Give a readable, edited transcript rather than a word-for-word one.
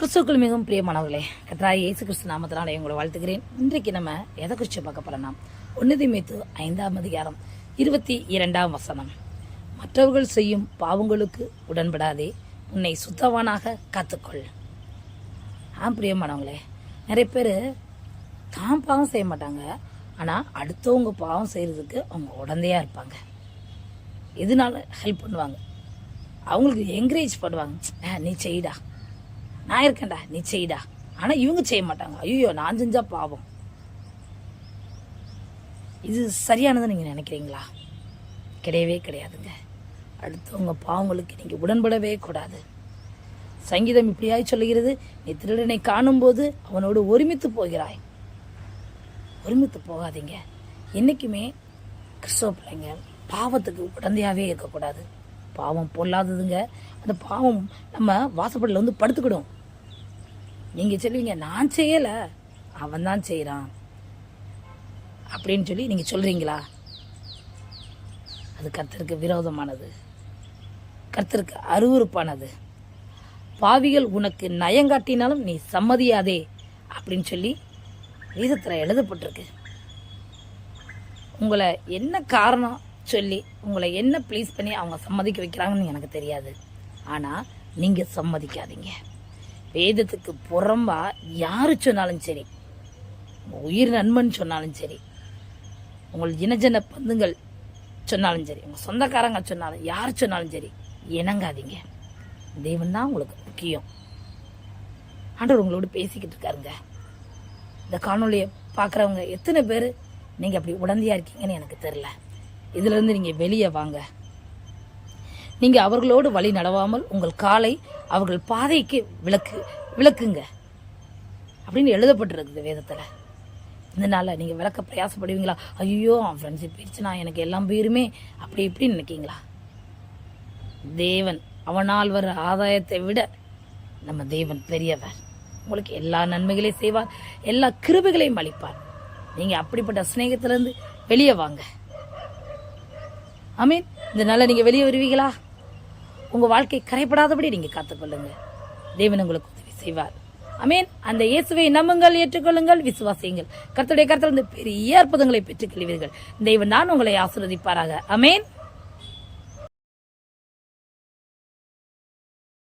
கிறிஸ்துவுக்குள் மிகவும் பிரியமானவர்களே, கர்த்தராகிய இயேசு கிறிஸ்து நாமத்தினாலே உங்களை வாழ்த்துகிறேன். இன்றைக்கு நம்ம எதை குறித்து பார்க்க போறோம்? 1 தீமோத்தேயு 5ஆம் அதிகாரம் 22ஆம் வசனம். மற்றவர்கள் செய்யும் பாவங்களுக்கு உடன்படாதே, உன்னை சுத்தவானாக காத்துக்கொள். பிரியமானவங்களே, நிறைய பேர் தான் பாவம் செய்ய மாட்டாங்க, ஆனால் அடுத்தவங்க பாவம் செய்கிறதுக்கு அவங்க உடந்தையா இருப்பாங்க. எதனால ஹெல்ப் பண்ணுவாங்க, அவங்களுக்கு என்கரேஜ் பண்ணுவாங்க. நீ செய்டா, நான் இருக்கேன்டா, நீ செய்டா. ஆனால் இவங்க செய்ய மாட்டாங்க. ஐயோ, நான் செஞ்சா பாவம். இது சரியானது நீங்கள் நினைக்கிறீங்களா? கிடையவே கிடையாதுங்க. அடுத்தவங்க பாவங்களுக்கு நீங்கள் உடன்படவே கூடாது. சங்கீதம் இப்படியாய் சொல்லுகிறது, நீ திருடனை காணும்போது அவனோடு ஒருமித்து போகிறாய். ஒருமித்து போகாதீங்க. என்றைக்குமே கிறிஸ்தவ பிள்ளைங்க பாவத்துக்கு உடந்தையாகவே இருக்கக்கூடாது. பாவம் பொல்லாததுங்க. அந்த பாவம் நம்ம வாசப்படியில் வந்து படுத்துக்கிடும். நீங்கள் சொல்லுவீங்க, நான் செய்யலை, அவன் தான் செய்கிறான் அப்படின்னு சொல்லி நீங்கள் சொல்கிறீங்களா? அது கர்த்தருக்கு விரோதமானது, கர்த்தருக்கு அருவருப்பானது. பாவிகள் உனக்கு நயங்காட்டினாலும் நீ சம்மதியாதே அப்படின்னு சொல்லி வேதத்தில் எழுதப்பட்டிருக்கு. உங்களை என்ன காரணம் சொல்லி, உங்களை என்ன ப்ளீஸ் பண்ணி அவங்க சம்மதிக்க வைக்கிறாங்கன்னு எனக்கு தெரியாது. ஆனால் நீங்கள் சம்மதிக்காதீங்க. வேதத்துக்கு புறம்பா யாரு சொன்னாலும் சரி, உயிர் நண்பன் சொன்னாலும் சரி, உங்கள் இனஜன பந்துங்கள் சொன்னாலும் சரி, உங்கள் சொந்தக்காரங்க சொன்னாலும், யார் சொன்னாலும் சரி, இணங்காதீங்க. தேவன் தான் உங்களுக்கு முக்கியம். ஆண்டவர் உங்களோட பேசிக்கிட்டு இருக்காருங்க. இந்த காணொலியை பார்க்குறவங்க எத்தனை பேர் நீங்கள் அப்படி உடந்தையாக இருக்கீங்கன்னு எனக்கு தெரில. இதிலிருந்து நீங்கள் வெளியே வாங்க. நீங்கள் அவர்களோடு வழி நடவாமல் உங்கள் காலை அவர்கள் பாதைக்கு விளக்குங்க அப்படின்னு எழுதப்பட்டிருக்குது வேதத்தில். இதனால் நீங்கள் விளக்க பிரயாசப்படுவீங்களா? ஐயோ, அவன் ஃப்ரெண்ட்ஷிப் போயிடுச்சுன்னா எனக்கு எல்லாம் போயிருமே அப்படி இப்படின்னு நினைக்கிங்களா? தேவன் அவனால் வர ஆதாயத்தை விட நம்ம தேவன் பெரியவர். உங்களுக்கு எல்லா நன்மைகளையும் செய்வார், எல்லா கிருபைகளையும் அளிப்பார். நீங்கள் அப்படிப்பட்ட சிநேகத்திலேருந்து வெளியே வாங்க. ஆமீன். இந்த நாளில் நீங்கள் வெளியே வருவீங்களா? உங்கள் வாழ்க்கை கரைப்படாதபடி நீங்கள் காத்துக்கொள்ளுங்க. தேவன் உங்களுக்கு உதவி செய்வார். ஆமீன். அந்த இயேசுவை நம்புங்கள், ஏற்றுக்கொள்ளுங்கள், விசுவாசியுங்கள். கர்த்தருடைய கர்த்தரிலிருந்து பெரிய அற்புதங்களை பெற்றுக் கொள்வீர்கள். தேவன் நான் உங்களை ஆசீர்வதிப்பாராக. ஆமீன்.